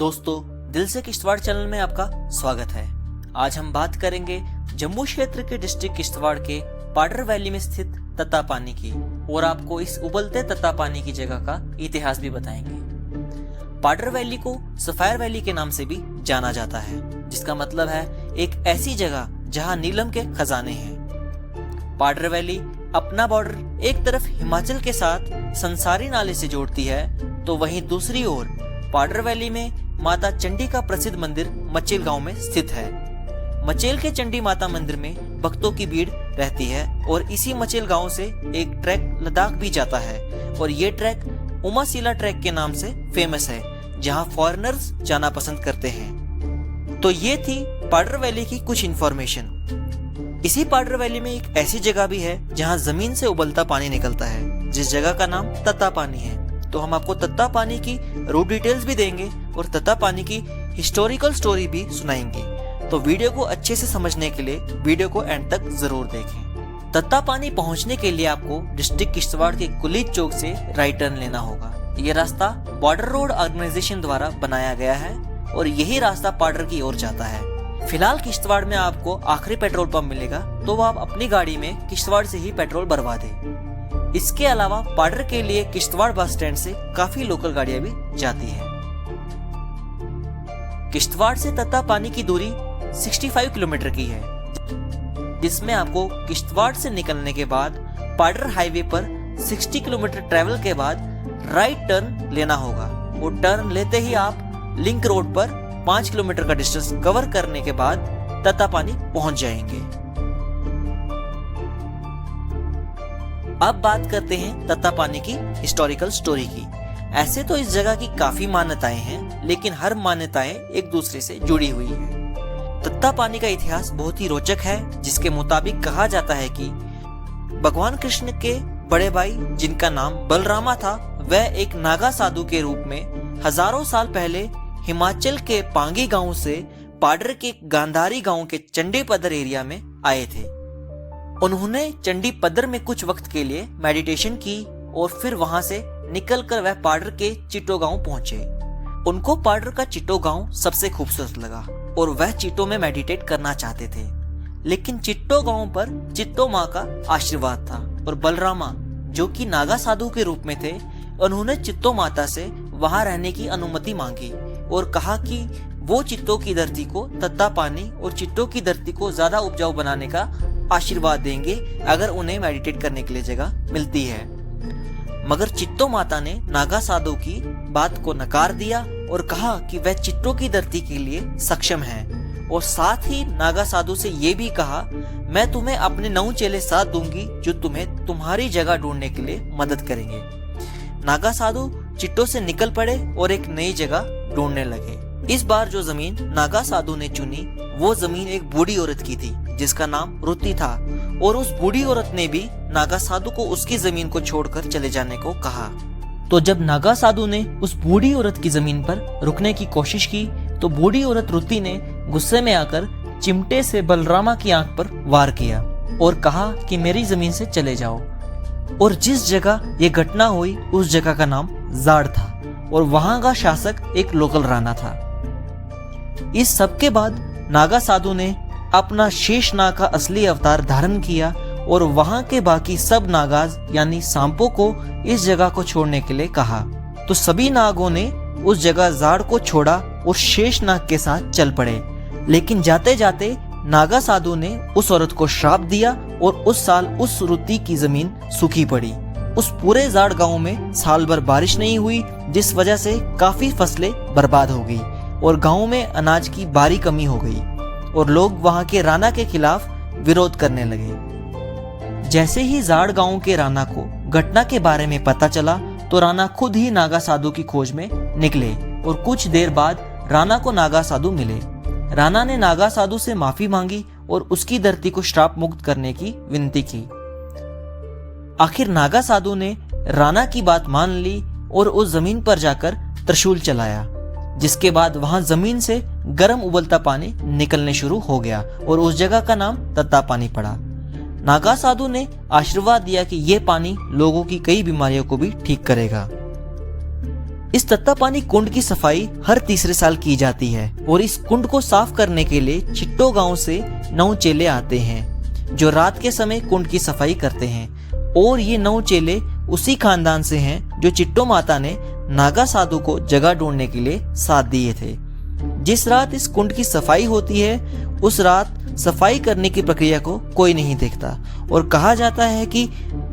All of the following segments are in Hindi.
दोस्तों, दिल से किश्तवाड़ चैनल में आपका स्वागत है। आज हम बात करेंगे जम्मू क्षेत्र के डिस्ट्रिक्ट किश्तवाड़ के पाडर वैली में स्थित तत्तापानी की और आपको इस उबलते तत्तापानी की जगह का इतिहास भी बताएंगे। पाडर वैली को सफायर वैली के नाम से भी जाना जाता है, जिसका मतलब है एक ऐसी जगह जहां नीलम के खजाने हैं। पाडर वैली अपना बॉर्डर एक तरफ हिमाचल के साथ संसारी नाले से जोड़ती है, तो वहीं दूसरी ओर पाडर वैली में माता चंडी का प्रसिद्ध मंदिर मचेल गांव में स्थित है। मचेल के चंडी माता मंदिर में भक्तों की भीड़ रहती है और इसी मचेल गांव से एक ट्रैक लद्दाख भी जाता है और ये ट्रैक उमासीला ट्रैक के नाम से फेमस है, जहां फॉरेनर्स जाना पसंद करते हैं। तो ये थी पाडर वैली की कुछ इंफॉर्मेशन। इसी पाडर वैली में एक ऐसी जगह भी है जहां जमीन से उबलता पानी निकलता है, जिस जगह का नाम तत्तापानी है। तो हम आपको तत्तापानी की रूट डिटेल्स भी देंगे और तत्तापानी की हिस्टोरिकल स्टोरी भी सुनाएंगे। तो वीडियो को अच्छे से समझने के लिए वीडियो को एंड तक जरूर देखें। तत्तापानी पहुंचने के लिए आपको डिस्ट्रिक्ट किश्तवाड़ के कुलीद चौक से राइट टर्न लेना होगा। ये रास्ता बॉर्डर रोड ऑर्गेनाइजेशन द्वारा बनाया गया है और यही रास्ता पाडर की ओर जाता है। फिलहाल किश्तवाड़ में आपको आखिरी पेट्रोल पंप मिलेगा, तो आप अपनी गाड़ी में किश्तवाड़ से ही पेट्रोल भरवा दें। इसके अलावा पाडर के लिए किश्तवाड़ बस स्टैंड से काफी लोकल गाड़ियां भी जाती हैं। किश्तवाड़ से तत्तापानी की दूरी 65 किलोमीटर की है, जिसमें आपको किश्तवाड़ से निकलने के बाद पाडर हाईवे पर 60 किलोमीटर ट्रेवल के बाद राइट टर्न लेना होगा और टर्न लेते ही आप लिंक रोड पर 5 किलोमीटर का डिस्टेंस कवर करने के बाद तत्तापानी पहुंच जाएंगे। अब बात करते हैं तत्तापानी की हिस्टोरिकल स्टोरी की। ऐसे तो इस जगह की काफी मान्यताएं हैं, लेकिन हर मान्यताएं एक दूसरे से जुड़ी हुई है। तत्तापानी का इतिहास बहुत ही रोचक है, जिसके मुताबिक कहा जाता है कि भगवान कृष्ण के बड़े भाई, जिनका नाम बलरामा था, वह एक नागा साधु के रूप में हजारों साल पहले हिमाचल के पांगी गांव से पाडर के गांधारी गांव के चंडी पदर एरिया में आए थे। उन्होंने चंडी पदर में कुछ वक्त के लिए मेडिटेशन की और फिर वहां से निकलकर वह पाडर के चिट्टो गांव पहुंचे। उनको पाडर का चिट्टो गांव सबसे खूबसूरत लगा और वह चिट्टो में मेडिटेट करना चाहते थे, लेकिन चिट्टो गांव पर चिट्टो माँ का आशीर्वाद था और बलरामा, जो कि नागा साधु के रूप में थे, उन्होंने चिट्टो माता से वहां रहने की अनुमति मांगी और कहा कि वो चिट्टो की धरती को तत्तापानी और चिट्टो की धरती को ज्यादा उपजाऊ बनाने का आशीर्वाद देंगे अगर उन्हें मेडिटेट करने के लिए जगह मिलती है। मगर चिट्टो माता ने नागा साधु की बात को नकार दिया और कहा कि वह चिट्टो की धरती के लिए सक्षम है और साथ ही नागा साधु से ये भी कहा, मैं तुम्हें अपने 9 चेले साथ दूंगी जो तुम्हें तुम्हारी जगह ढूंढने के लिए मदद करेंगे। नागा साधु चिट्टो से निकल पड़े और एक नई जगह ढूंढने लगे। इस बार जो जमीन नागा साधु ने चुनी वो जमीन एक बूढ़ी औरत की थी, जिसका नाम रुति था, और उस बूढ़ी औरत ने भी नागा साधु को उसकी जमीन को छोड़कर चले जाने को कहा। तो जब नागा साधु ने उस बूढ़ी औरत की जमीन पर रुकने की कोशिश की, तो बूढ़ी औरत रुति ने गुस्से में आकर चिमटे से बलरामा की आंख पर वार किया और कहा कि मेरी जमीन से चले जाओ। और जिस जगह ये घटना हुई उस जगह का नाम जाड़ था और वहां का शासक एक लोकल राणा था। इस सब के बाद नागा साधु ने अपना शेष नाग का असली अवतार धारण किया और वहां के बाकी सब नागाज यानी सांपों को इस जगह को छोड़ने के लिए कहा। तो सभी नागों ने उस जगह जाड़ को छोड़ा और शेष नाग के साथ चल पड़े, लेकिन जाते जाते नागा साधु ने उस औरत को श्राप दिया और उस साल उस रुति की जमीन सूखी पड़ी। उस पूरे जाड़ गांव में साल भर बारिश नहीं हुई, जिस वजह से काफी फसलें बर्बाद हो गई और गांव में अनाज की भारी कमी हो गई और लोग वहां के राणा के खिलाफ विरोध करने लगे। जैसे ही जाड़ गांव के राणा को घटना के बारे में पता चला, तो राणा खुद ही नागा साधु की खोज में निकले और कुछ देर बाद राणा को नागा साधु मिले। राणा ने नागा साधु से माफी मांगी और उसकी धरती को श्राप मुक्त करने की विनती की। आखिर नागा साधु ने राणा की बात मान ली और उस जमीन पर जाकर त्रिशूल चलाया, जिसके बाद वहां जमीन से गर्म उबलता पानी निकलने शुरू हो गया और उस जगह का नाम तत्तापानी पड़ा। नागा साधु ने आशीर्वाद दिया कि यह पानी लोगों की कई बीमारियों को भी ठीक करेगा। इस तत्ता पानी कुंड की सफाई हर तीसरे साल की जाती है और इस कुंड को साफ करने के लिए चिट्टो गांव से 9 चेले आते हैं जो रात के समय कुंड की सफाई करते हैं। और ये 9 चेले उसी खानदान से हैं जो चिट्टो माता ने नागा साधु को जगह ढूंढने के लिए साथ दिए थे। जिस रात इस कुंड की सफाई होती है उस रात सफाई करने की प्रक्रिया को कोई नहीं देखता और कहा जाता है कि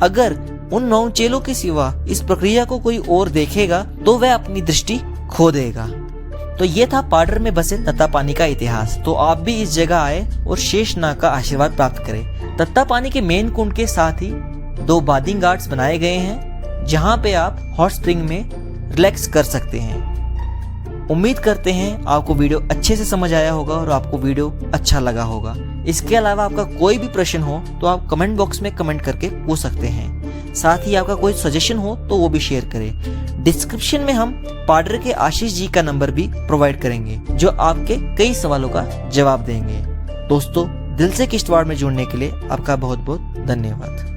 अगर उन 9 चेलों के सिवा इस प्रक्रिया को कोई और देखेगा तो वह अपनी दृष्टि खो देगा। तो ये था पाडर में बसे तत्ता पानी का इतिहास। तो आप भी इस जगह आए और शेषनाग का आशीर्वाद प्राप्त करें। तत्ता पानी के मेन कुंड के साथ ही 2 बाथिंग घाट्स बनाए गए हैं जहाँ पे आप हॉट स्प्रिंग में रिलैक्स कर सकते हैं। उम्मीद करते हैं आपको वीडियो अच्छे से समझ आया होगा और आपको वीडियो अच्छा लगा होगा। इसके अलावा आपका कोई भी प्रश्न हो तो आप कमेंट बॉक्स में कमेंट करके पूछ सकते हैं। साथ ही आपका कोई सजेशन हो तो वो भी शेयर करें। डिस्क्रिप्शन में हम पाडर के आशीष जी का नंबर भी प्रोवाइड करेंगे जो आपके कई सवालों का जवाब देंगे। दोस्तों, दिल से किश्तवाड़ में जुड़ने के लिए आपका बहुत बहुत धन्यवाद।